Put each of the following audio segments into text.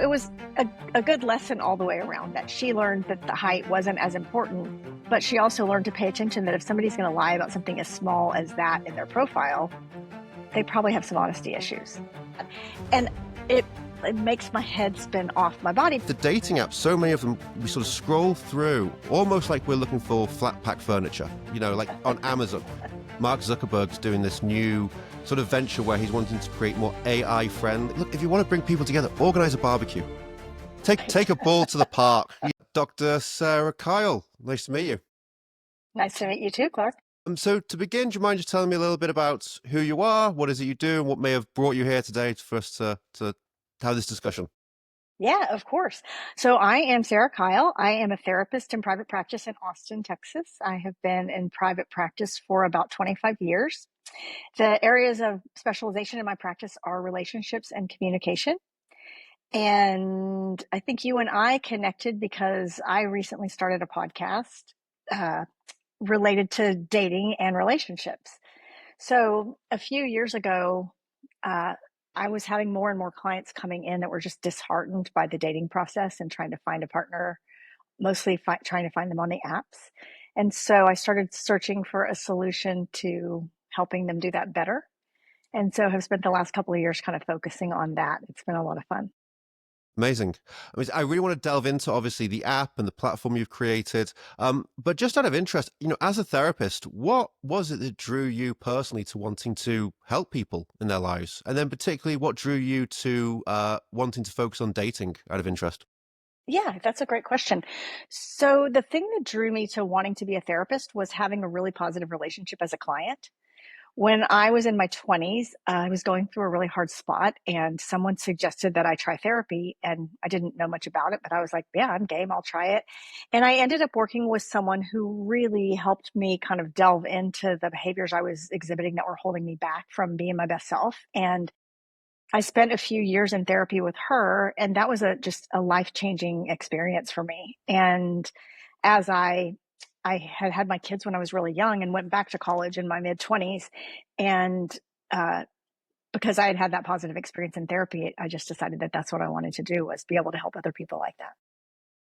it was a good lesson all the way around that she learned that the height wasn't as important, but she also learned to pay attention that if somebody's going to lie about something as small as that in their profile, they probably have some honesty issues. And it makes my head spin off my body. The dating apps, so many of them, we sort of scroll through almost like we're looking for flat pack furniture, like on Amazon. Mark Zuckerberg's doing this new sort of venture where he's wanting to create more AI friendly. Look, if you want to bring people together, organize a barbecue. Take a ball to the park. Dr. Sarah Kyle, nice to meet you. Nice to meet you too, Clark. So to begin, do you mind just telling me a little bit about who you are, what is it you do, and what may have brought you here today for us to have this discussion? Yeah, of course. So I am Sarah Kyle. I am a therapist in private practice in Austin, Texas. I have been in private practice for about 25 years. The areas of specialization in my practice are relationships and communication. And I think you and I connected because I recently started a podcast related to dating and relationships. So a few years ago, I was having more and more clients coming in that were just disheartened by the dating process and trying to find a partner, mostly trying to find them on the apps. And so I started searching for a solution to helping them do that better. And so have spent the last couple of years kind of focusing on that. It's been a lot of fun. Amazing. I really want to delve into obviously the app and the platform you've created. But just out of interest, as a therapist, what was it that drew you personally to wanting to help people in their lives? And then particularly what drew you to wanting to focus on dating out of interest? Yeah, that's a great question. So the thing that drew me to wanting to be a therapist was having a really positive relationship as a client. When I was in my 20s, I was going through a really hard spot and someone suggested that I try therapy, and I didn't know much about it, but I was like, yeah, I'm game. I'll try it. And I ended up working with someone who really helped me kind of delve into the behaviors I was exhibiting that were holding me back from being my best self. And I spent a few years in therapy with her, and that was just a life-changing experience for me. And as I had my kids when I was really young and went back to college in my mid-20s. And because I had had that positive experience in therapy, I just decided that that's what I wanted to do, was be able to help other people like that.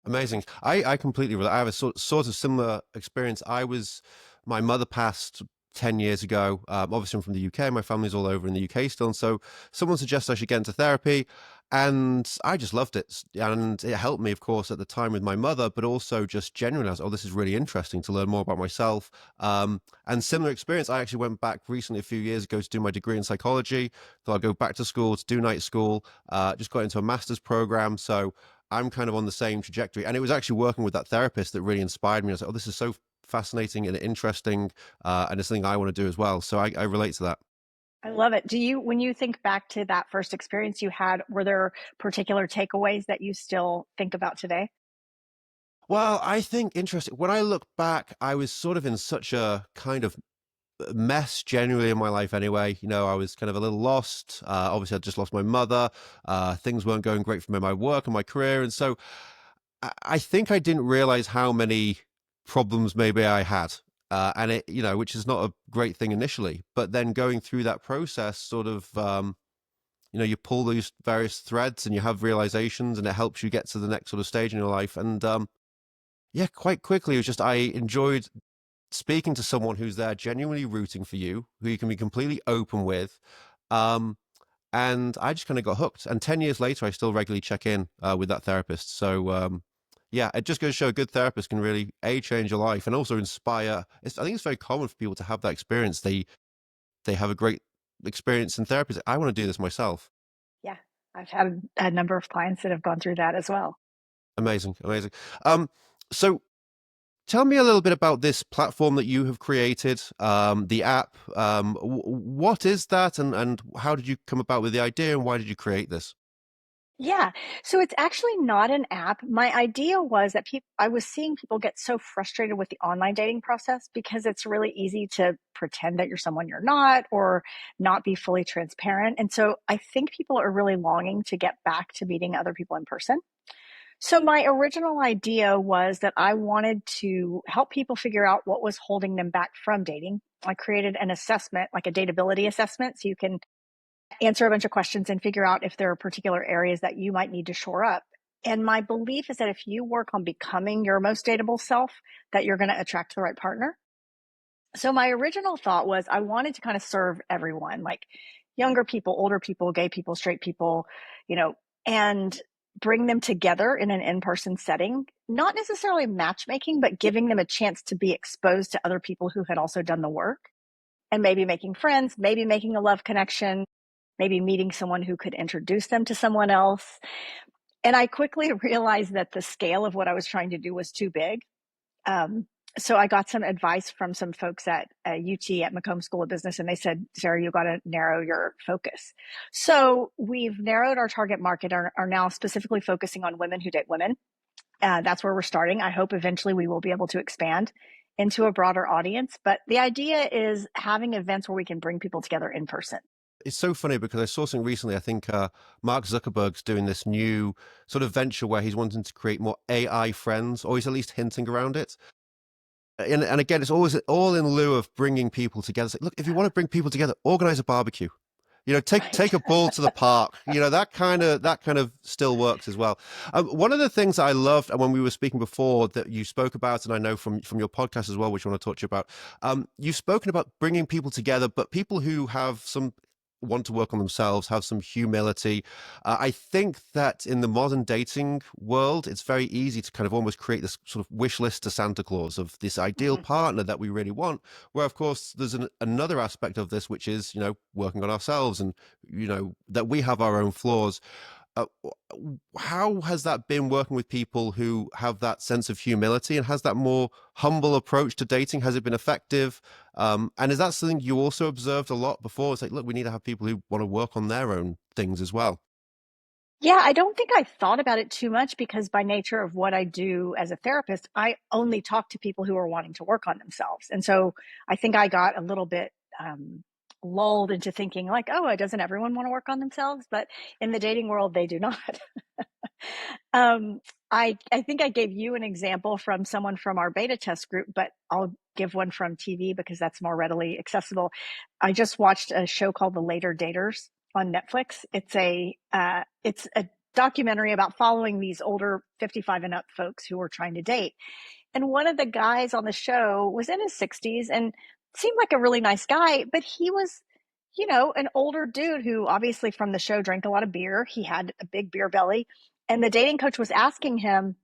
Amazing. I completely relate. I have a sort of similar experience. My mother passed 10 years ago. Obviously, I'm from the UK. My family's all over in the UK still. And so someone suggested I should get into therapy. And I just loved it. And it helped me, of course, at the time with my mother, but also just genuinely, I was, oh, this is really interesting to learn more about myself. And similar experience, I actually went back recently, a few years ago, to do my degree in psychology. Thought I'd go back to school to do night school. Just got into a master's program. So I'm kind of on the same trajectory. And it was actually working with that therapist that really inspired me. I was like, oh, this is so fascinating and interesting. And it's something I want to do as well. So I relate to that. I love it. When you think back to that first experience you had, were there particular takeaways that you still think about today? Well, I think interesting. When I look back, I was sort of in such a kind of mess generally in my life anyway. I was kind of a little lost. Obviously, I'd just lost my mother. Things weren't going great for me in my work and my career. And so I think I didn't realize how many problems maybe I had. And which is not a great thing initially, but then going through that process sort of, you pull these various threads and you have realizations and it helps you get to the next sort of stage in your life. And, yeah, quite quickly, it was just, I enjoyed speaking to someone who's there genuinely rooting for you, who you can be completely open with. And I just kind of got hooked. And 10 years later, I still regularly check in with that therapist. So, yeah, it just goes to show a good therapist can really change your life and also inspire. I think it's very common for people to have that experience. They have a great experience in therapy. I want to do this myself. Yeah, I've had a number of clients that have gone through that as well. Amazing, amazing. So tell me a little bit about this platform that you have created, the app. What is that, and how did you come about with the idea, and why did you create this? Yeah. So it's actually not an app. My idea was that I was seeing people get so frustrated with the online dating process because it's really easy to pretend that you're someone you're not, or not be fully transparent. And so I think people are really longing to get back to meeting other people in person. So my original idea was that I wanted to help people figure out what was holding them back from dating. I created an assessment, like a dateability assessment. So you can answer a bunch of questions and figure out if there are particular areas that you might need to shore up. And my belief is that if you work on becoming your most dateable self, that you're going to attract the right partner. So my original thought was I wanted to kind of serve everyone, like younger people, older people, gay people, straight people, you know, and bring them together in an in-person setting, not necessarily matchmaking, but giving them a chance to be exposed to other people who had also done the work and maybe making friends, maybe making a love connection, maybe meeting someone who could introduce them to someone else. And I quickly realized that the scale of what I was trying to do was too big. Um, so I got some advice from some folks at UT at Macomb School of Business, and they said, Sarah, you got to narrow your focus. So we've narrowed our target market, are now specifically focusing on women who date women. That's where we're starting. I hope eventually we will be able to expand into a broader audience. But the idea is having events where we can bring people together in person. It's so funny because I saw something recently. I think Mark Zuckerberg's doing this new sort of venture where he's wanting to create more AI friends, or he's at least hinting around it. And again, it's always all in lieu of bringing people together. It's like, look, if you want to bring people together, organize a barbecue. Take Right. a bull to the park. That kind of still works as well. One of the things I loved, and when we were speaking before, that you spoke about, and I know from your podcast as well, which I want to talk to you about. You've spoken about bringing people together, but people who have some want to work on themselves, have some humility. I think that in the modern dating world, it's very easy to kind of almost create this sort of wish list to Santa Claus of this ideal Mhm. partner that we really want. Where, of course, there's another aspect of this, which is, working on ourselves and, that we have our own flaws. Uh, how has that been working with people who have that sense of humility and has that more humble approach to dating? Has it been effective? And is that something you also observed a lot before? It's like, look, we need to have people who want to work on their own things as well. Yeah, I don't think I thought about it too much because by nature of what I do as a therapist, I only talk to people who are wanting to work on themselves. And so I think I got a little bit lulled into thinking like, oh, doesn't everyone want to work on themselves? But in the dating world, they do not. Um, I think I gave you an example from someone from our beta test group, but I'll give one from TV because that's more readily accessible. I just watched a show called The Later Daters on Netflix. It's a documentary about following these older 55 and up folks who were trying to date. And one of the guys on the show was in his 60s and seemed like a really nice guy, but he was, an older dude who obviously from the show drank a lot of beer. He had a big beer belly. And the dating coach was asking him,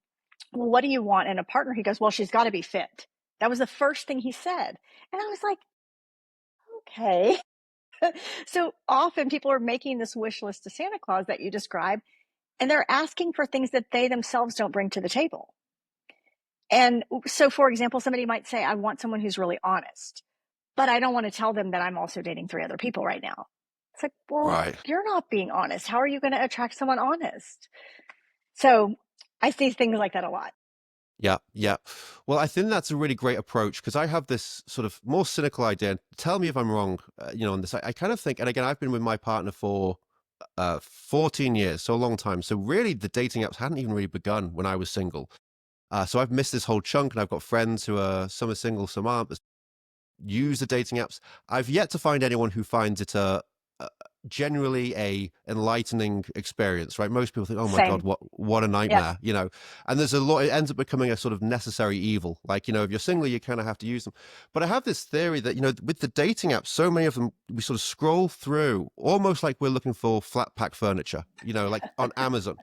well, what do you want in a partner? He goes, well, she's got to be fit. That was the first thing he said. And I was like, okay. So often people are making this wish list to Santa Claus that you describe, and they're asking for things that they themselves don't bring to the table. And so, for example, somebody might say, I want someone who's really honest, but I don't want to tell them that I'm also dating three other people right now. It's like, well, Right. you're not being honest. How are you going to attract someone honest? So I see things like that a lot. Yeah, yeah. Well, I think that's a really great approach because I have this sort of more cynical idea. Tell me if I'm wrong, on this. I kind of think, and again, I've been with my partner for 14 years, so a long time. So really, the dating apps hadn't even really begun when I was single. So I've missed this whole chunk, and I've got friends who are some are single, some aren't. But use the dating apps. I've yet to find anyone who finds it a generally a enlightening experience, right? Most people think, "Oh my God, Same. what a Yep. nightmare," And there's a lot. It ends up becoming a sort of necessary evil. Like, if you're single, you kind of have to use them. But I have this theory that with the dating apps, so many of them we sort of scroll through almost like we're looking for flat pack furniture, like on Amazon.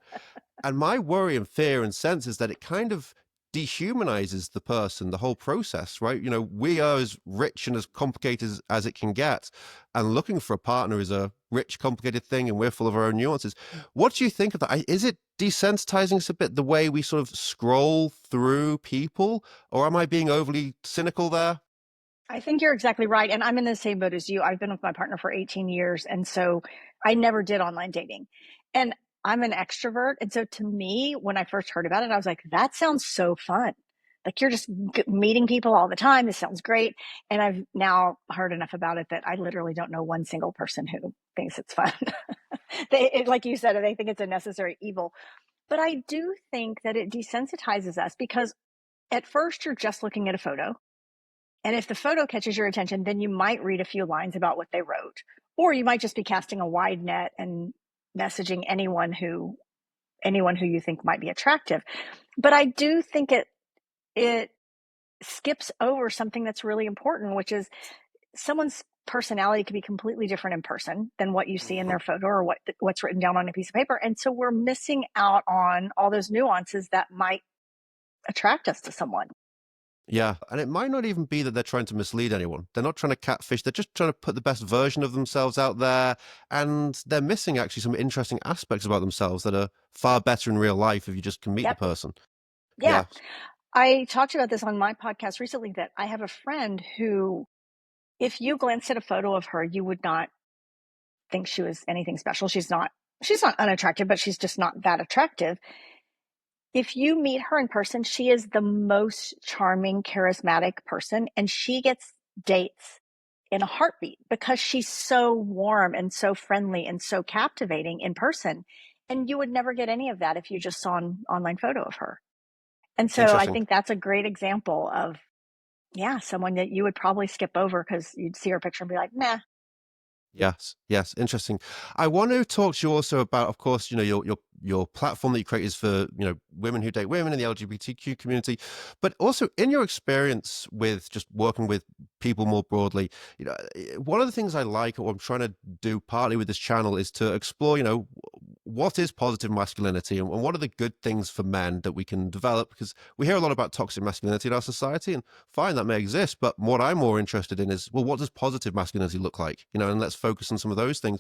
And my worry and fear and sense is that it kind of dehumanizes the person, the whole process, right? We are as rich and as complicated as it can get. And looking for a partner is a rich, complicated thing, and we're full of our own nuances. What do you think of that? Is it desensitizing us a bit the way we sort of scroll through people? Or am I being overly cynical there? I think you're exactly right. And I'm in the same boat as you. I've been with my partner for 18 years. And so I never did online dating. And I'm an extrovert. And so to me, when I first heard about it, I was like, that sounds so fun. Like you're just meeting people all the time. This sounds great. And I've now heard enough about it that I literally don't know one single person who thinks it's fun. Like you said, they think it's a necessary evil. But I do think that it desensitizes us because at first you're just looking at a photo, and if the photo catches your attention, then you might read a few lines about what they wrote. or you might just be casting a wide net and messaging anyone who you think might be attractive. But I do think it skips over something that's really important, which is someone's personality could be completely different in person than what you see in Mhm. their photo or what's written down on a piece of paper. And so we're missing out on all those nuances that might attract us to someone. Yeah, and it might not even be that they're trying to mislead anyone. They're not trying to catfish. They're just trying to put the best version of themselves out there, and they're missing actually some interesting aspects about themselves that are far better in real life if you just can meet the Yep. person. Yeah. Yeah. I talked about this on my podcast recently that I have a friend who, if you glanced at a photo of her, you would not think she was anything special. She's not unattractive, but she's just not that attractive. If you meet her in person, she is the most charming, charismatic person, and she gets dates in a heartbeat because she's so warm and so friendly and so captivating in person. And you would never get any of that if you just saw an online photo of her. And so I Interesting. think that's a great example of, yeah, someone that you would probably skip over because you'd see her picture and be like, nah. Yes, yes, interesting. I want to talk to you also about, of course, your platform that you create is for women who date women in the LGBTQ community, but also in your experience with just working with people more broadly. One of the things I like, or I'm trying to do partly with this channel, is to explore, what is positive masculinity and what are the good things for men that we can develop, because we hear a lot about toxic masculinity in our society, and fine, that may exist, but what I'm more interested in is, well, what does positive masculinity look like? And let's focus on some of those things.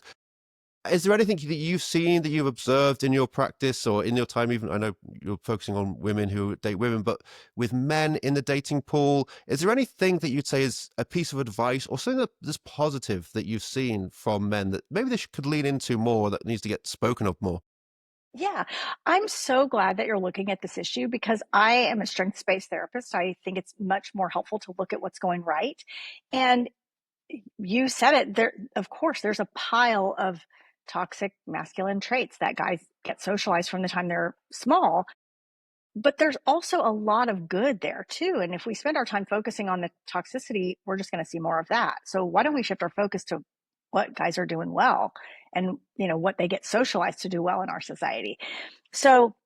Is there anything that you've seen, that you've observed in your practice or in your time? Even I know you're focusing on women who date women, but with men in the dating pool, is there anything that you'd say is a piece of advice or something that's positive that you've seen from men that maybe they could lean into more, that needs to get spoken of more? Yeah, I'm so glad that you're looking at this issue because I am a strengths based therapist. I think it's much more helpful to look at what's going right. And you said it there, of course, there's a pile of toxic masculine traits that guys get socialized from the time they're small. But there's also a lot of good there too. And if we spend our time focusing on the toxicity, we're just going to see more of that. So why don't we shift our focus to what guys are doing well and what they get socialized to do well in our society. So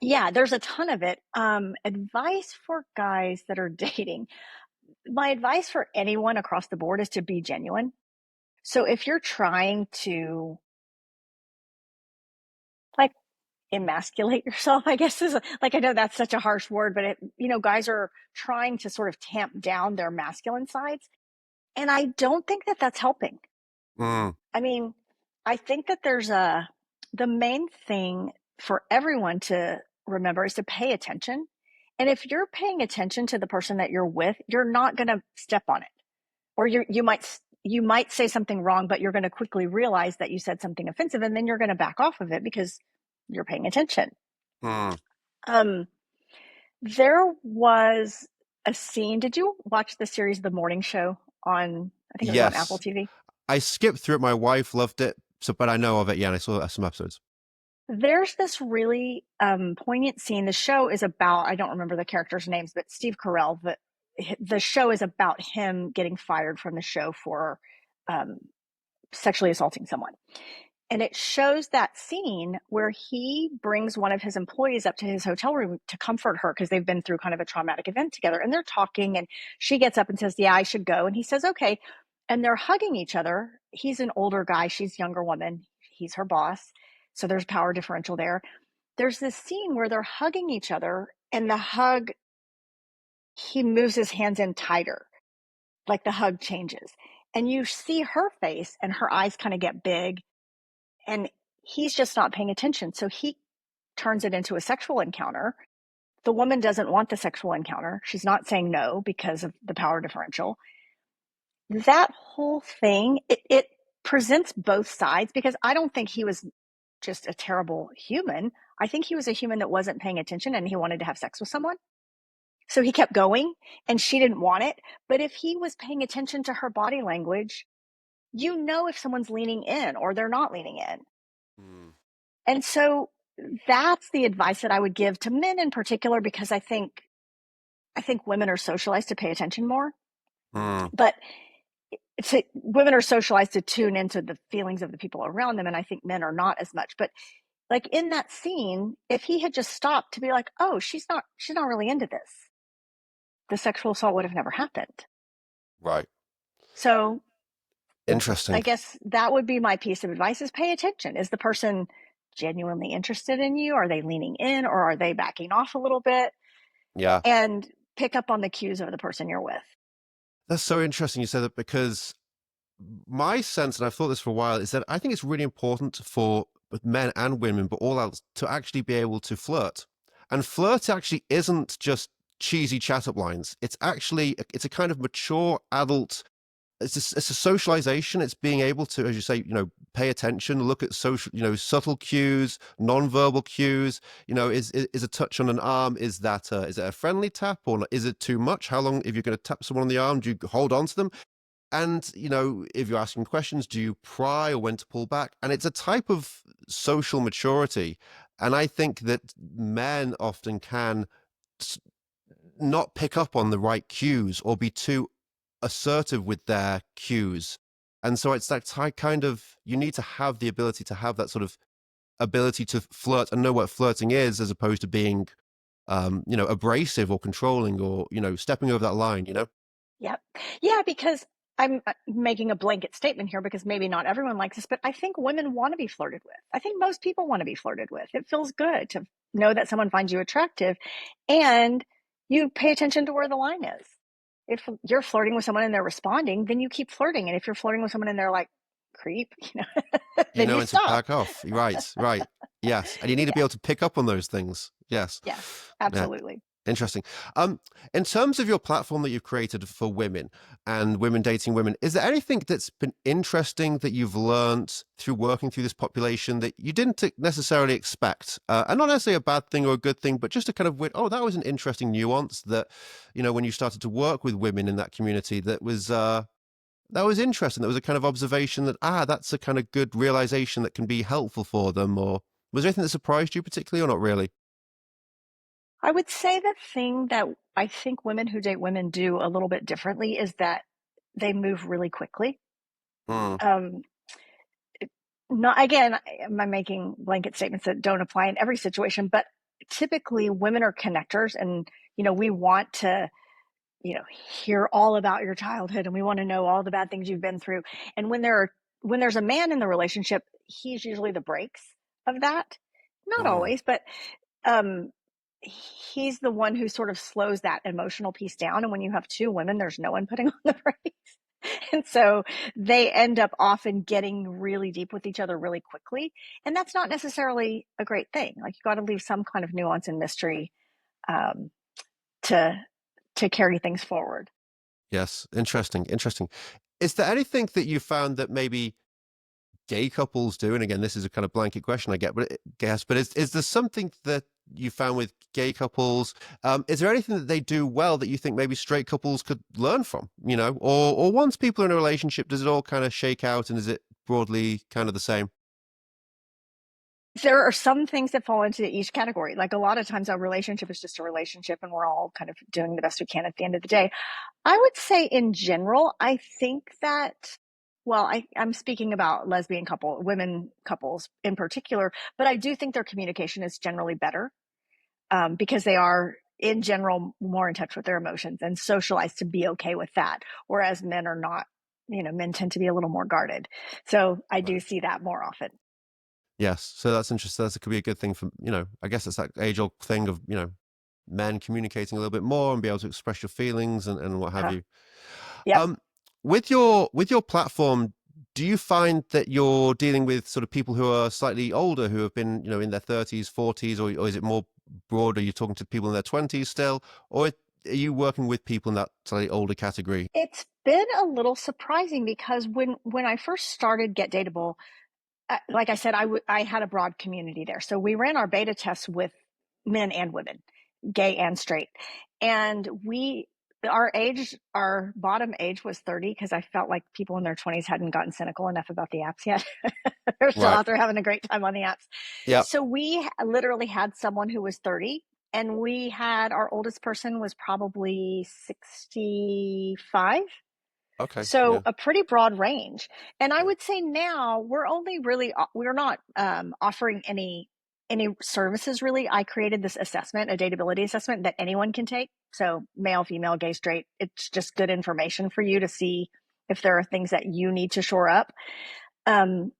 yeah, there's a ton of it. Advice for guys that are dating. My advice for anyone across the board is to be genuine. So if you're trying to like emasculate yourself, I guess is like, I know that's such a harsh word, but guys are trying to sort of tamp down their masculine sides. And I don't think that that's helping. Mm, I mean, I think that the main thing for everyone to remember is to pay attention. And if you're paying attention to the person that you're with, you're not going to step on it. Or you might say something wrong, but you're going to quickly realize that you said something offensive and then you're going to back off of it because you're paying attention. mm. Um, there was a scene. Did you watch the series The Morning Show on, I think it was on Apple Yes, TV? I skipped through it. My wife loved it, so but I know of it. Yeah, and I saw some episodes. There's this really poignant scene. The show is about, I don't remember the characters' names, but Steve Carell, the show is about him getting fired from the show for um, sexually assaulting someone. And it shows that scene where he brings one of his employees up to his hotel room to comfort her because they've been through kind of a traumatic event together. And they're talking, and she gets up and says, yeah, I should go. And he says, okay. And they're hugging each other. He's an older guy, she's a younger woman. He's her boss. So there's power differential there. There's this scene where they're hugging each other, and the hug, he moves his hands in tighter, like the hug changes. And you see her face, and her eyes kind of get big, and he's just not paying attention. So he turns it into a sexual encounter. The woman doesn't want the sexual encounter. She's not saying no because of the power differential. That whole thing, it presents both sides because I don't think he was just a terrible human. I think he was a human that wasn't paying attention and he wanted to have sex with someone. So he kept going and she didn't want it. But if he was paying attention to her body language, if someone's leaning in or they're not leaning in. Mm, And so that's the advice that I would give to men in particular, because I think women are socialized to pay attention more. mm. But women are socialized to tune into the feelings of the people around them, and I think men are not as much. But like in that scene, if he had just stopped to be like, oh, she's not really into this, the sexual assault would have never happened. Right. So I Interesting. guess that would be my piece of advice: is pay attention. Is the person genuinely interested in you? Are they leaning in, or are they backing off a little bit? Yeah. And pick up on the cues of the person you're with. That's so interesting you said that, because my sense, and I've thought this for a while, is that I think it's really important for both men and women, but all else, to actually be able to flirt. And flirt actually isn't just cheesy chat up lines. It's a kind of mature adult. It's a socialization. It's being able to, as you say, pay attention, look at social, subtle cues, non-verbal cues. Is a touch on an arm, is it a friendly tap, or is it too much? How long, if you're going to tap someone on the arm, do you hold on to them? And, if you're asking questions, do you pry or when to pull back? And it's a type of social maturity. And I think that men often can not pick up on the right cues or be too assertive with their cues. And so it's that kind of, you need to have the ability to have that sort of ability to flirt and know what flirting is, as opposed to being, abrasive or controlling, or, stepping over that line. Yep. Yeah, because I'm making a blanket statement here because maybe not everyone likes this, but I think women want to be flirted with. I think most people want to be flirted with. It feels good to know that someone finds you attractive, and you pay attention to where the line is. If you're flirting with someone and they're responding, then you keep flirting. And if you're flirting with someone and they're like, creep, You then know you when to stop. back off. Right, right. Yes. And you need to be Yeah. able to pick up on those things. Yes. Yes, Yeah. absolutely. Interesting. In terms of your platform that you've created for women and women dating women, is there anything that's been interesting that you've learned through working through this population that you didn't necessarily expect? And not necessarily a bad thing or a good thing, but just a kind of weird, oh, that was an interesting nuance that, when you started to work with women in that community, that was interesting. That was a kind of observation that, that's a kind of good realization that can be helpful for them. Or was there anything that surprised you particularly, or not really? I would say the thing that I think women who date women do a little bit differently is that they move really quickly. Mm, Um, Not again, I'm making blanket statements that don't apply in every situation, but typically women are connectors, and we want to hear all about your childhood, and we want to know all the bad things you've been through. And when there's a man in the relationship, he's usually the brakes of that. Not mm. always, but um he's the one who sort of slows that emotional piece down. And when you have two women, there's no one putting on the brakes. And so they end up often getting really deep with each other really quickly. And that's not necessarily a great thing. Like, you got to leave some kind of nuance and mystery, um, to carry things forward. Yes. Interesting. Interesting. Is there anything that you found that maybe gay couples do? And again, this is a kind of blanket question I get, but guess, but is there something that you found with gay couples? Is there anything that they do well that you think maybe straight couples could learn from? Or once people are in a relationship, does it all kind of shake out, and is it broadly kind of the same? There are some things that fall into each category. Like, a lot of times, a relationship is just a relationship, and we're all kind of doing the best we can at the end of the day. I would say in general, I think that, well, I'm speaking about women couples in particular, but I do think their communication is generally better, because they are in general more in touch with their emotions and socialized to be okay with that. Whereas men are not, men tend to be a little more guarded. So I do Right. see that more often. Yes. So that's interesting. That could be a good thing for, I guess it's that age old thing of, men communicating a little bit more and be able to express your feelings and what have Uh, you. yep. Um, with your platform, do you find that you're dealing with sort of people who are slightly older, who have been, in their 30s, 40s, or is it more broad? Are you talking to people in their 20s still, or are you working with people in that slightly older category? It's been a little surprising because when I first started Get Dateable, like I said, I had a broad community there. So we ran our beta tests with men and women, gay and straight. And our bottom age was 30, because I felt like people in their 20s hadn't gotten cynical enough about the apps yet. They're still Right. out there having a great time on the apps. Yeah. So we literally had someone who was 30, and we had our oldest person was probably 65, Okay. So Yeah. a pretty broad range. And I Yeah. would say now we're not offering any services really. I created this assessment, a dateability assessment that anyone can take. So male, female, gay, straight. It's just good information for you to see if there are things that you need to shore up. Um,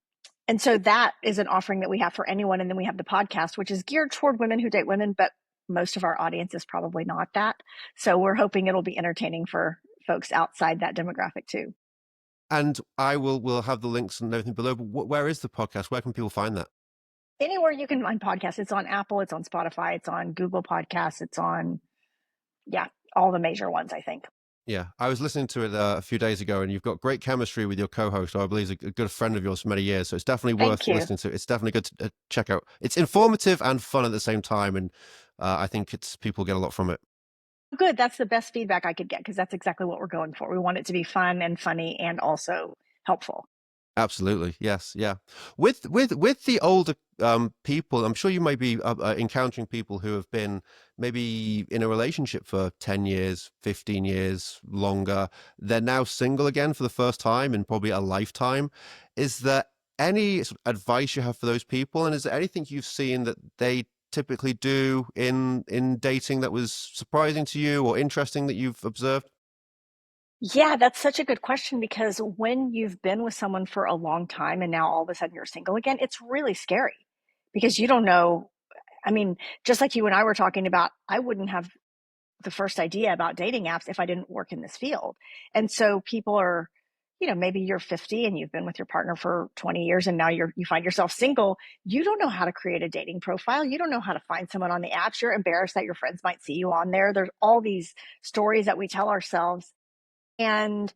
and so that is an offering that we have for anyone. And then we have the podcast, which is geared toward women who date women, but most of our audience is probably not that. So we're hoping it'll be entertaining for folks outside that demographic too. And will have the links and everything below. But where is the podcast? Where can people find that? Anywhere you can find podcasts. It's on Apple, it's on Spotify, it's on Google Podcasts, it's on, yeah, all the major ones, I think. Yeah, I was listening to it a few days ago, and you've got great chemistry with your co-host, who I believe is a good friend of yours for many years. So it's definitely Thank worth you. listening to. It's definitely good to check out. It's informative and fun at the same time, and I think it's people get a lot from it. Good. That's the best feedback I could get because that's exactly what we're going for. We want it to be fun and funny and also helpful. Absolutely, yes, yeah. With the older people, I'm sure you may be encountering people who have been maybe in a relationship for 10 years, 15 years, longer. They're now single again for the first time in probably a lifetime. Is there any sort of advice you have for those people, and is there anything you've seen that they typically do in dating that was surprising to you or interesting that you've observed? Yeah, that's such a good question because when you've been with someone for a long time and now all of a sudden you're single again, it's really scary because you don't know. I mean, just like you and I were talking about, I wouldn't have the first idea about dating apps if I didn't work in this field. And so people are, maybe you're 50 and you've been with your partner for 20 years and now you find yourself single. You don't know how to create a dating profile. You don't know how to find someone on the apps. You're embarrassed that your friends might see you on there. There's all these stories that we tell ourselves. And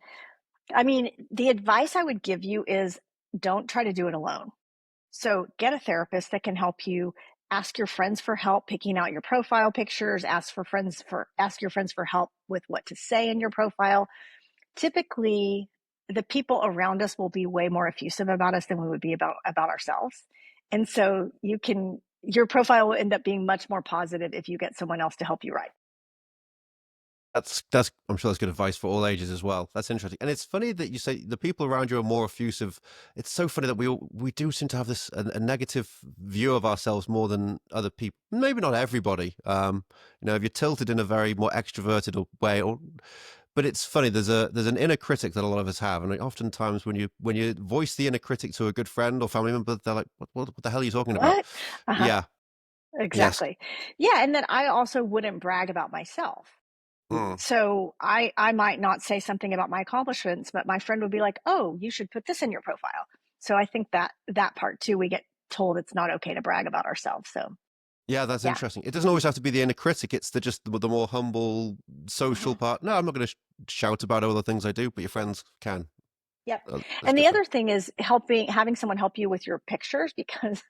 I mean, the advice I would give you is don't try to do it alone. So get a therapist that can help you. Ask your friends for help picking out your profile pictures. Ask your friends for help with what to say in your profile. Typically, the people around us will be way more effusive about us than we would be about ourselves. And so your profile will end up being much more positive if you get someone else to help you write. That's I'm sure that's good advice for all ages as well. That's interesting, and it's funny that you say the people around you are more effusive. It's so funny that we do seem to have this a negative view of ourselves more than other people. Maybe not everybody. If you're tilted in a very more extroverted way, but it's funny. There's an inner critic that a lot of us have, and oftentimes when you voice the inner critic to a good friend or family member, they're like, "What the hell are you talking about?" What? Uh-huh. Yeah. Yes. Exactly. Yeah. And then I also wouldn't brag about myself. Mm. So I might not say something about my accomplishments, but my friend would be like, "Oh, you should put this in your profile." So I think that part too, we get told it's not okay to brag about ourselves. So Yeah, that's yeah. interesting. It doesn't always have to be the inner critic. It's the more humble social Mhm. part. No, I'm not going to shout about all the things I do, but your friends can. Yep. That's And the different. other thing is having someone help you with your pictures because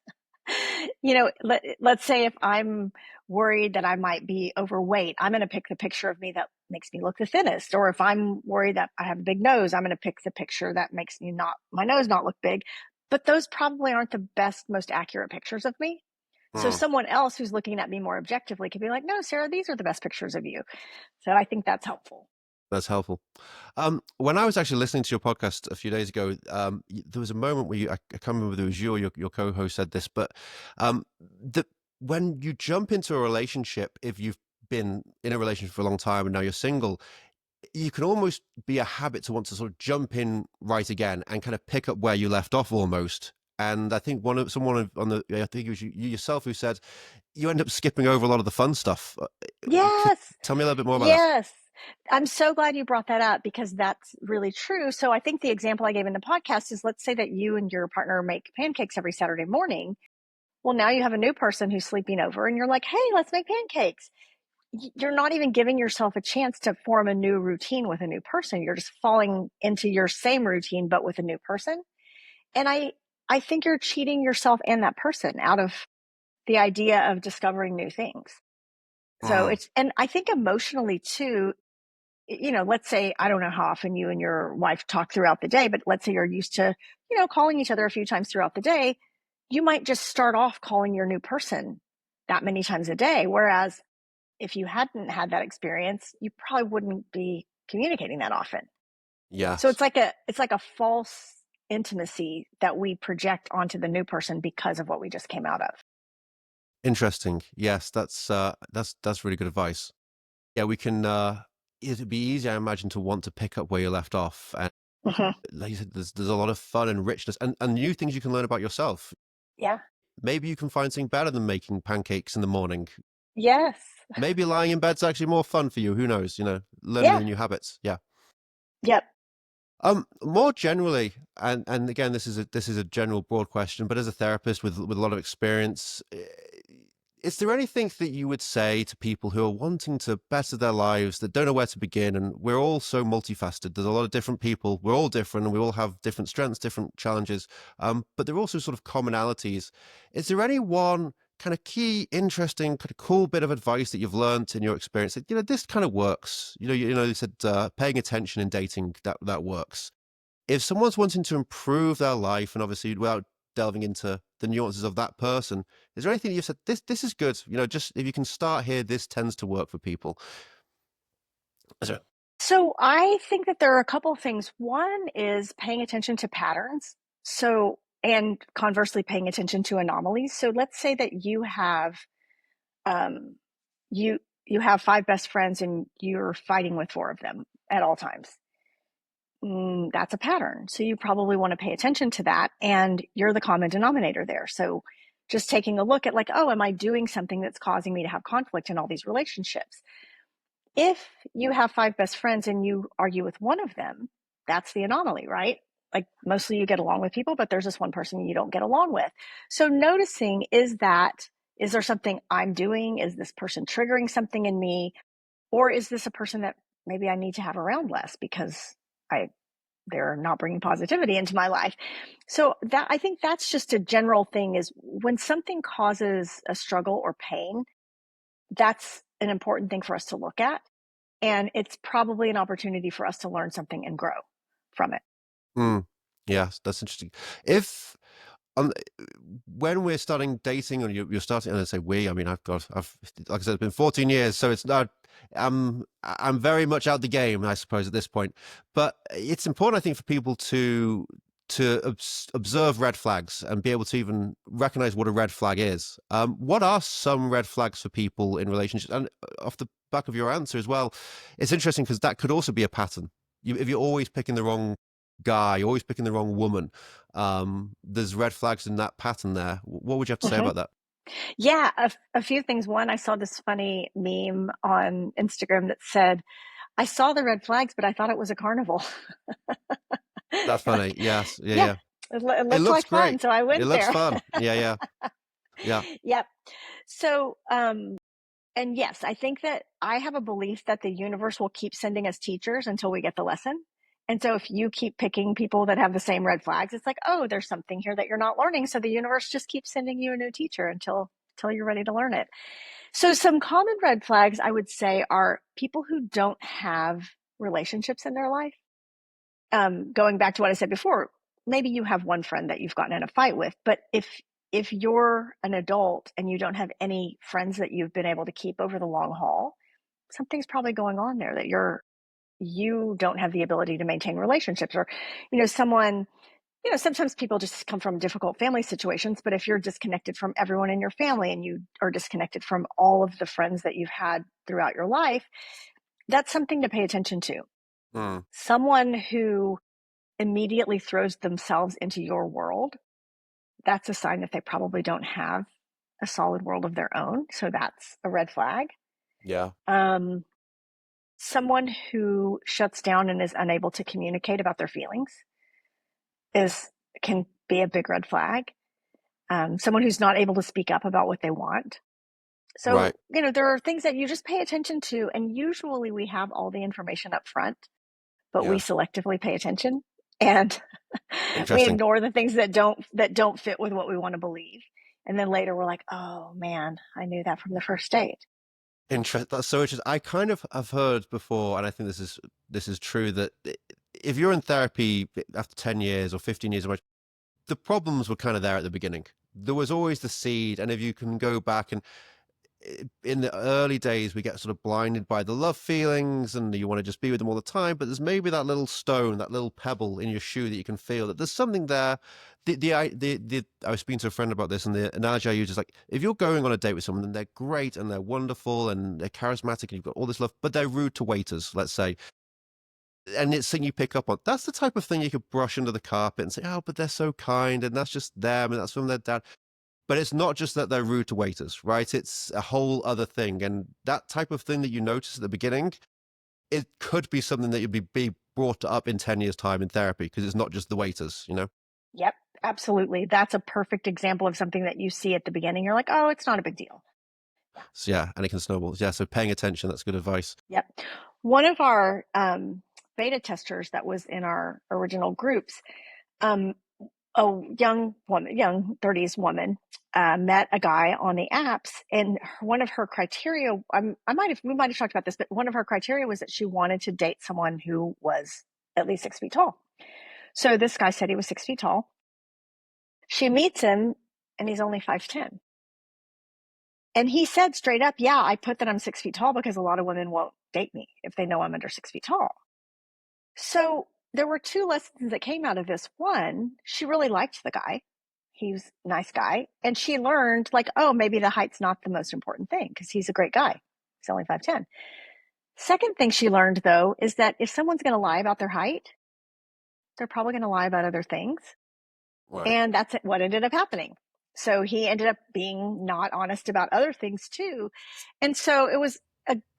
let's say if I'm worried that I might be overweight, I'm going to pick the picture of me that makes me look the thinnest. Or if I'm worried that I have a big nose, I'm going to pick the picture that makes me not my nose not look big. But those probably aren't the best, most accurate pictures of me. So Mm, someone else who's looking at me more objectively could be like, "No, Sarah, these are the best pictures of you." So I think that's helpful. that's helpful. When I was actually listening to your podcast a few days ago, there was a moment where I can't remember whether it was you or your co-host said this, but that when you jump into a relationship, if you've been in a relationship for a long time and now you're single, you can almost be a habit to want to sort of jump in right again and kind of pick up where you left off almost. And I think someone on I think it was you yourself who said you end up skipping over a lot of the fun stuff. Yes. Tell me a little bit more about that. Yes. I'm so glad you brought that up because that's really true. So I think the example I gave in the podcast is let's say that you and your partner make pancakes every Saturday morning. Well, now you have a new person who's sleeping over and you're like, "Hey, let's make pancakes." You're not even giving yourself a chance to form a new routine with a new person. You're just falling into your same routine but with a new person. And I think you're cheating yourself and that person out of the idea of discovering new things. So Mm, it's, and I think emotionally too, let's say, I don't know how often you and your wife talk throughout the day, but let's say you're used to, calling each other a few times throughout the day. You might just start off calling your new person that many times a day. Whereas if you hadn't had that experience, you probably wouldn't be communicating that often. So Yes. it's like a false intimacy that we project onto the new person because of what we just came out of. Interesting. Yes, that's really good advice. Yeah, we can it'd be easy, I imagine, to want to pick up where you left off. And Hmm. like you said, there's a lot of fun and richness and new things you can learn about yourself. Yeah. Maybe you can find something better than making pancakes in the morning. Yes. Maybe lying in bed's actually more fun for you. Who knows? Learning Yeah. the new habits. Yeah. Yep. More generally, and again, this is a general broad question, but as a therapist with a lot of experience, is there anything that you would say to people who are wanting to better their lives that don't know where to begin? And we're all so multifaceted. There's a lot of different people. We're all different, and we all have different strengths, different challenges. But there are also sort of commonalities. Is there any one kind of key, interesting, kind of cool bit of advice that you've learned in your experience that this kind of works? You said paying attention in dating that works. If someone's wanting to improve their life, and obviously without delving into the nuances of that person, is there anything you've said this is good? Just if you can start here, this tends to work for people. Is there- So I think that there are a couple of things. One is paying attention to patterns. So, and conversely, paying attention to anomalies. So let's say that um, you have five best friends and you're fighting with four of them at all times. That's a pattern. So you probably want to pay attention to that, and you're the common denominator there. So just taking a look at like, oh, am I doing something that's causing me to have conflict in all these relationships? If you have five best friends and you argue with one of them, that's the anomaly, right? Like mostly you get along with people, but there's this one person you don't get along with. So noticing, is there something I'm doing? Is this person triggering something in me? Or is this a person that maybe I need to have around less because I they're not bringing positivity into my life? So that, I think that's just a general thing, is when something causes a struggle or pain, that's an important thing for us to look at, and it's probably an opportunity for us to learn something and grow from it. Mm, yes, that's interesting. If on when we're starting dating, or you're starting, and I say we, I mean I've like I said, it's been 14 years, so it's not. I'm very much out the game, I suppose, at this point. But it's important, I think, for people to observe red flags and be able to even recognize what a red flag is. What are some red flags for people in relationships? And off the back of your answer as well, it's interesting because that could also be a pattern. If you're always picking the wrong guy, you're always picking the wrong woman, there's red flags in that pattern there. What would you have to say Mm-hmm. about that? Yeah, a few things. One, I saw this funny meme on Instagram that said, I saw the red flags, but I thought it was a carnival. That's funny. Like, Yes. Yeah. yeah, Yeah. it It looked looks like fun, great. so I It went looks there. fun. Yeah. Yeah. Yeah. Yep. So, and yes, I think that I have a belief that the universe will keep sending us teachers until we get the lesson. And so if you keep picking people that have the same red flags, it's like, oh, there's something here that you're not learning. So the universe just keeps sending you a new teacher until you're ready to learn it. So some common red flags I would say are people who don't have relationships in their life. Going back to what I said before, maybe you have one friend that you've gotten in a fight with, but if you're an adult and you don't have any friends that you've been able to keep over the long haul, something's probably going on there, that you don't have the ability to maintain relationships. Or someone, sometimes people just come from difficult family situations, but if you're disconnected from everyone in your family and you are disconnected from all of the friends that you've had throughout your life, that's something to pay attention to. Mm, Someone who immediately throws themselves into your world, that's a sign that they probably don't have a solid world of their own. So that's a red flag. yeah. Um, Someone who shuts down and is unable to communicate about their feelings is can be a big red flag. Someone who's not able to speak up about what they want. Right. So, there are things that you just pay attention to, and usually we have all the information up front, but we Yes. selectively pay attention, and we Interesting. ignore the things that don't fit with what we want to believe. And then later we're like, oh man, I knew that from the first date. That's so interesting. I kind of have heard before, and I think this is true, that if you're in therapy after 10 years or 15 years, the problems were kind of there at the beginning. There was always the seed, and if you can go back and in the early days, we get sort of blinded by the love feelings and you want to just be with them all the time. But there's maybe that little stone, that little pebble in your shoe that you can feel that there's something there. I was speaking to a friend about this, and the analogy I use is like, if you're going on a date with someone and they're great and they're wonderful and they're charismatic and you've got all this love, but they're rude to waiters, let's say, and it's something you pick up on. That's the type of thing you could brush under the carpet and say, oh, but they're so kind and that's just them and that's from their dad. But it's not just that they're rude to waiters, right? It's a whole other thing. And that type of thing that you notice at the beginning, it could be something that you'd be brought up in 10 years' time in therapy because it's not just the waiters, you know? Yep, absolutely. That's a perfect example of something that you see at the beginning. You're like, oh, it's not a big deal. Yeah. So yeah, and it can snowball. Yeah, so paying attention, that's good advice. Yep. One of our beta testers that was in our original groups, um, a young woman, young 30s woman, met a guy on the apps, and one of her criteria, we might have talked about this, but one of her criteria was that she wanted to date someone who was at least 6 feet tall. So this guy said he was 6 feet tall. She meets him, and he's only 5'10". And he said straight up, yeah, I put that I'm 6 feet tall because a lot of women won't date me if they know I'm under 6 feet tall. So there were two lessons that came out of this. One, she really liked the guy. He was a nice guy. And she learned, like, oh, maybe the height's not the most important thing because he's a great guy. He's only 5'10". Second thing she learned, though, is that if someone's going to lie about their height, they're probably going to lie about other things. Right. And that's what ended up happening. So he ended up being not honest about other things too. And so it was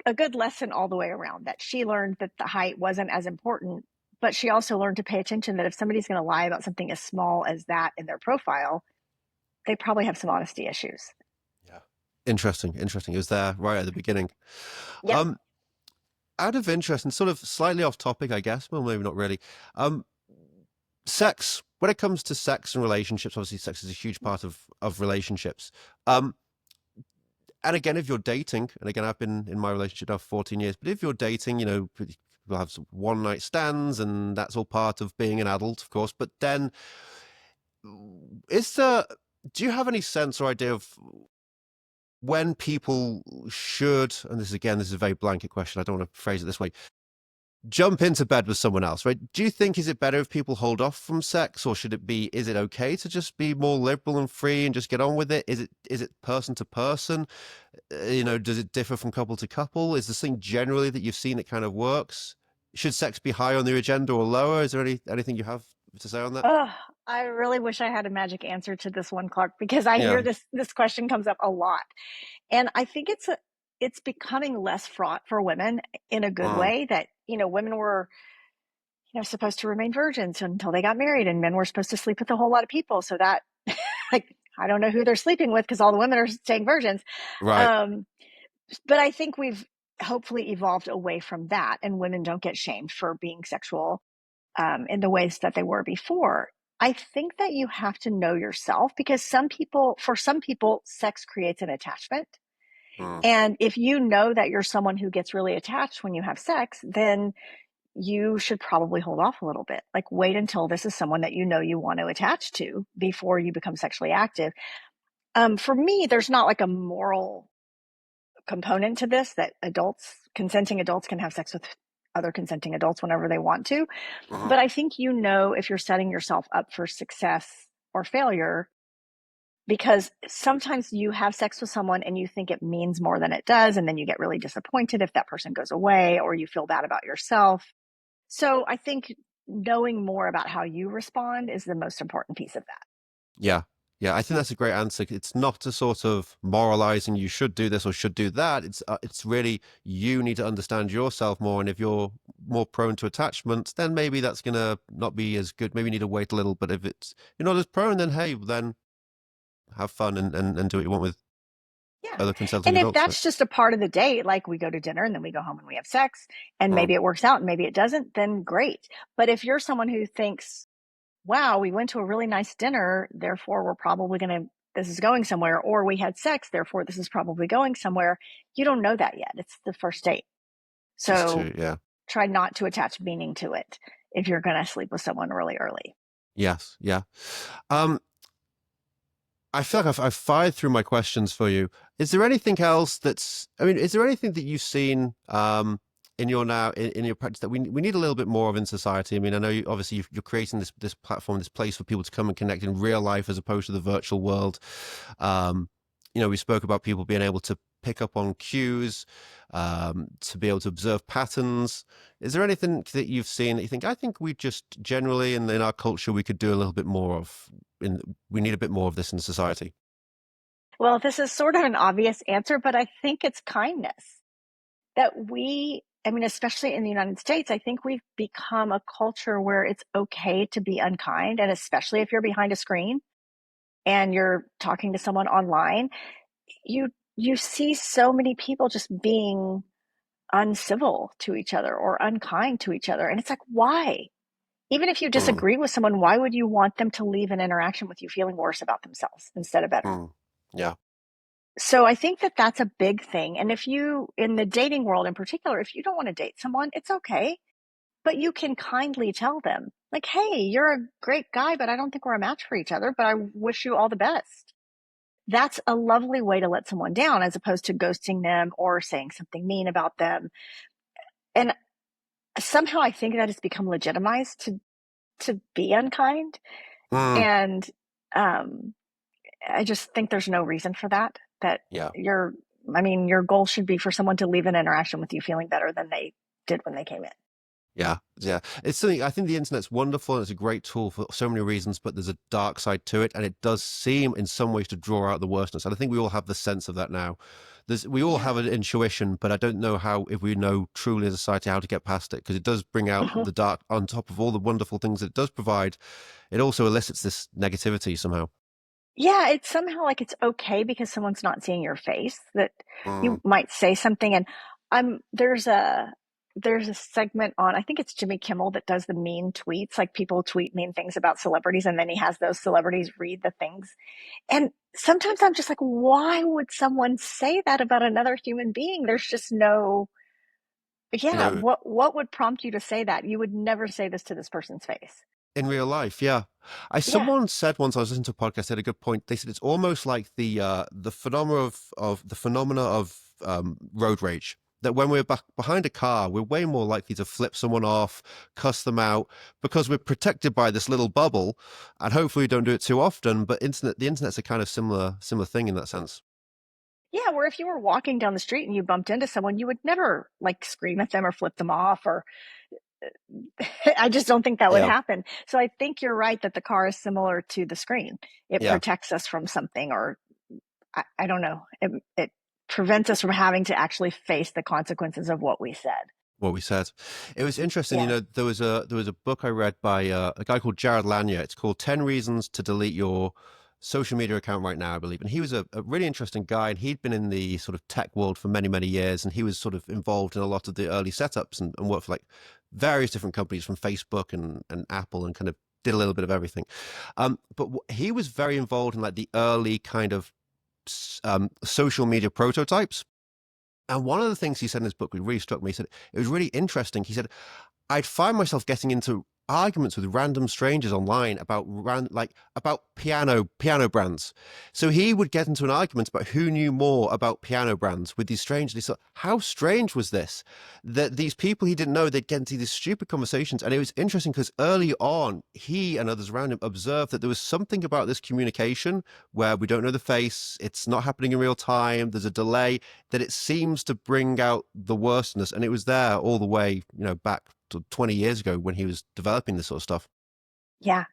a good lesson all the way around, that she learned that the height wasn't as important, but she also learned to pay attention that if somebody's going to lie about something as small as that in their profile, they probably have some honesty issues. Yeah. Interesting. Interesting. It was there right at the beginning. Yep. Um, Out of interest and sort of slightly off topic, I guess, well, maybe not really. Um, Sex, when it comes to sex and relationships, obviously sex is a huge part of relationships. Um, and again, if you're dating, and again, I've been in my relationship now for 14 years, but if you're dating, you know, people have some one night stands, and that's all part of being an adult, of course. But then, is there, do you have any sense or idea of when people should, and this is a very blanket question, I don't want to phrase it this way, jump into bed with someone else, right? Do you think, is it better if people hold off from sex, or should it be, is it okay to just be more liberal and free and just get on with it? Is it person to person? You know, does it differ from couple to couple? Is this thing generally that you've seen that kind of works? Should sex be high on the agenda or lower? Is there anything you have to say on that? Oh, I really wish I had a magic answer to this one, Clark, because I Yeah. hear this question comes up a lot. And I think it's becoming less fraught for women in a good Mm, way, that, women were, supposed to remain virgins until they got married, and men were supposed to sleep with a whole lot of people. So that, like, I don't know who they're sleeping with because all the women are staying virgins. right. Um, but I think we've hopefully evolved away from that, and women don't get shamed for being sexual in the ways that they were before. I think that you have to know yourself, because for some people, sex creates an attachment. Mm, And if you know that you're someone who gets really attached when you have sex, then you should probably hold off a little bit. Like, wait until this is someone that you know you want to attach to before you become sexually active. For me, there's not like a moral component to this, that consenting adults can have sex with other consenting adults whenever they want to. mm, But I think, if you're setting yourself up for success or failure, because sometimes you have sex with someone and you think it means more than it does. And then you get really disappointed if that person goes away, or you feel bad about yourself. So I think knowing more about how you respond is the most important piece of that. yeah. Yeah, I think that's a great answer. It's not a sort of moralizing you should do this or should do that. It's really, you need to understand yourself more, and if you're more prone to attachment, then maybe that's gonna not be as good. Maybe you need to wait a little. But if you're not as prone, then hey, then have fun and do what you want with Yeah. other consenting And if adults. Right? that's just a part of the date, like we go to dinner and then we go home and we have sex, and Mm, maybe it works out and maybe it doesn't, then great. But if you're someone who thinks, wow, we went to a really nice dinner, therefore this is going somewhere, or we had sex, therefore this is probably going somewhere, you don't know that yet. It's the first date. just So to, yeah. try not to attach meaning to it if you're going to sleep with someone really early. Yes, yeah. Um, I feel like I've fired through my questions for you. Is there anything else I mean, is there anything that you've seen in your in your practice that we need a little bit more of in society? I mean, I know obviously you're creating this platform, this place for people to come and connect in real life as opposed to the virtual world. Um, we spoke about people being able to pick up on cues, to be able to observe patterns. Is there anything that you've seen that you think, I think we just generally in our culture we could do a little bit more of we need a bit more of this in society? Well, this is sort of an obvious answer, but I think it's kindness that I mean, especially in the United States, I think we've become a culture where it's okay to be unkind. And especially if you're behind a screen and you're talking to someone online, you see so many people just being uncivil to each other or unkind to each other. And it's like, why? Even if you Mm, disagree with someone, why would you want them to leave an interaction with you feeling worse about themselves instead of better? mm, yeah. So I think that that's a big thing. And if you, in the dating world in particular, if you don't want to date someone, it's okay. But you can kindly tell them, like, hey, you're a great guy, but I don't think we're a match for each other, but I wish you all the best. That's a lovely way to let someone down as opposed to ghosting them or saying something mean about them. And somehow I think that has become legitimized to be unkind. Mm, And um, I just think there's no reason for that. That yeah. your, I mean, your goal should be for someone to leave an interaction with you feeling better than they did when they came in. Yeah, yeah. It's something I think the internet's wonderful and it's a great tool for so many reasons, but there's a dark side to it, and it does seem in some ways to draw out the worstness. And I think we all have the sense of that now. We all Yeah. have an intuition, but I don't know how, if we know truly as a society how to get past it, because it does bring out the dark on top of all the wonderful things that it does provide. It also elicits this negativity somehow. Yeah, it's somehow like it's okay because someone's not seeing your face that Mm, you might say something. And I'm there's a segment on, I think it's Jimmy Kimmel, that does the mean tweets. Like, people tweet mean things about celebrities and then he has those celebrities read the things. And sometimes I'm just like, why would someone say that about another human being? There's just no, yeah, no, what would prompt you to say that? You would never say this to this person's face. in real life, yeah. I Yeah. Someone said once, I was listening to a podcast, they had a good point. They said it's almost like the phenomena of road rage. That when we're back behind a car, we're way more likely to flip someone off, cuss them out, because we're protected by this little bubble, and hopefully we don't do it too often. But the internet's a kind of similar thing in that sense. Yeah, where if you were walking down the street and you bumped into someone, you would never like scream at them or flip them off or I just don't think that would Yeah, happen. So I think you're right that the car is similar to the screen. It yeah. protects us from something, or I don't know. It prevents us from having to actually face the consequences of what we said. What we said. It was interesting, Yeah. there was a book I read by a guy called Jared Lanier. It's called 10 Reasons to Delete Your Social Media Account Right Now, I believe. And he was a really interesting guy, and he'd been in the sort of tech world for many years, and he was sort of involved in a lot of the early setups and worked for like various different companies from Facebook and Apple, and kind of did a little bit of everything. But he was very involved in like the early kind of social media prototypes. And one of the things he said in his book, which really struck me, he said it was really interesting. He said, I'd find myself getting into arguments with random strangers online about about piano brands. So he would get into an argument about who knew more about piano brands with these strangers. He thought, how strange was this? That these people he didn't know, they'd get into these stupid conversations. And it was interesting because early on, he and others around him observed that there was something about this communication where we don't know the face, it's not happening in real time, there's a delay, that it seems to bring out the worstness. And it was there all the way, back to 20 years ago when he was developing this sort of stuff. Yeah.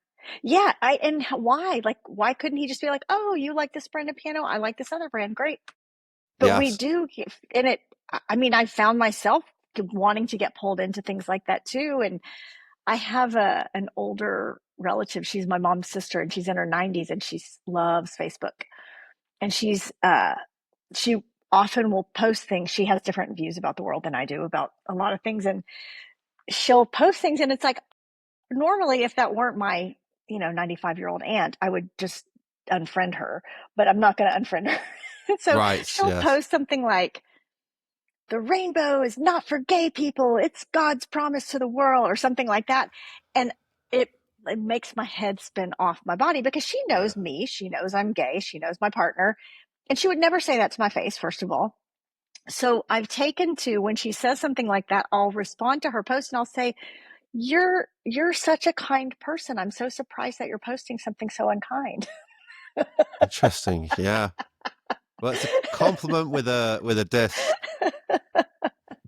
Yeah. And why? Like, why couldn't he just be like, oh, you like this brand of piano? I like this other brand. Great. But we Yes. do, and I mean, I found myself wanting to get pulled into things like that too. And I have an older relative. She's my mom's sister, and she's in her 90s, and she loves Facebook. And she often will post things. She has different views about the world than I do about a lot of things, and she'll post things, and it's like, normally if that weren't my 95-year-old aunt, I would just unfriend her, but I'm not going to unfriend her. So Right. she'll Yes. post something like, the rainbow is not for gay people, it's God's promise to the world, or something like that. And it it makes my head spin off my body because she Yeah. knows me. She knows I'm gay. She knows my partner. And she would never say that to my face, first of all. So I've taken to when she says something like that, I'll respond to her post and I'll say, you're such a kind person. I'm so surprised that you're posting something so unkind. Interesting. Yeah. Well, it's a compliment with a diss.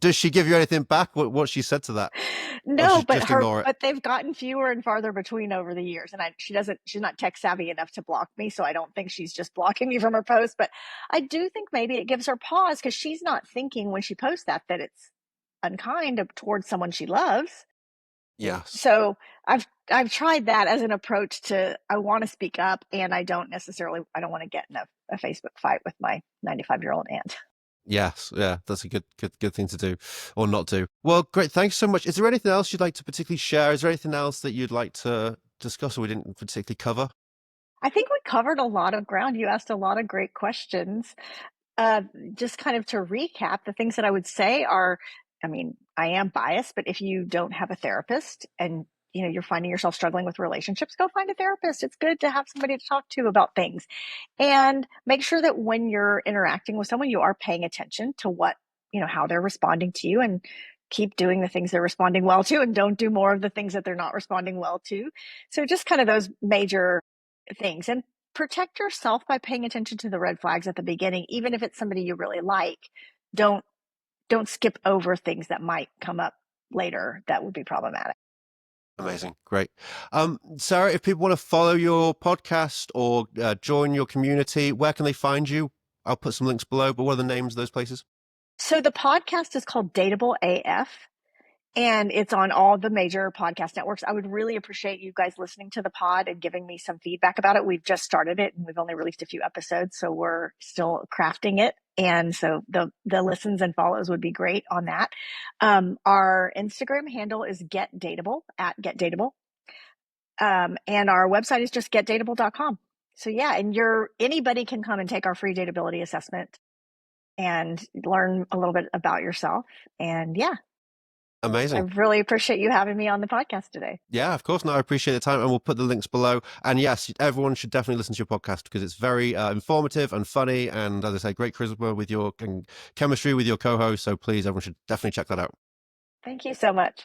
Does she give you anything back? What she said to that? Or No, she just ignore it? but they've gotten fewer and farther between over the years. And she's not tech savvy enough to block me. So I don't think she's just blocking me from her post. But I do think maybe it gives her pause because she's not thinking when she posts that it's unkind towards someone she loves. Yes. So I've tried that as an approach to I want to speak up and I don't want to get in a Facebook fight with my 95-year-old aunt. Yes. Yeah. That's a good thing to do or not do. Well, great. Thanks so much. Is there anything else you'd like to particularly share? Is there anything else that you'd like to discuss or we didn't particularly cover? I think we covered a lot of ground. You asked a lot of great questions. Uh, just kind of to recap, the things that I would say are, I mean, I am biased, but if you don't have a therapist and you're finding yourself struggling with relationships, go find a therapist. It's good to have somebody to talk to about things. And make sure that when you're interacting with someone, you are paying attention to how they're responding to you and keep doing the things they're responding well to and don't do more of the things that they're not responding well to. So just kind of those major things and protect yourself by paying attention to the red flags at the beginning, even if it's somebody you really like. Don't don't skip over things that might come up later that would be problematic. Amazing. Great. Sarah, if people want to follow your podcast or join your community, where can they find you? I'll put some links below, but what are the names of those places? So the podcast is called Dateable AF. And it's on all the major podcast networks. I would really appreciate you guys listening to the pod and giving me some feedback about it. We've just started it and we've only released a few episodes, so we're still crafting it. And so the listens and follows would be great on that. Our Instagram handle is getdateable at getdateable. And our website is just getdateable.com. So yeah, and anybody can come and take our free dateability assessment and learn a little bit about yourself. And yeah, I Amazing. really appreciate you having me on the podcast today. Yeah, of course. No, I appreciate the time, and we'll put the links below. And yes, everyone should definitely listen to your podcast because it's very informative and funny, and as I say, great charisma with your and chemistry with your co-host. So please, everyone should definitely check that out. Thank you so much.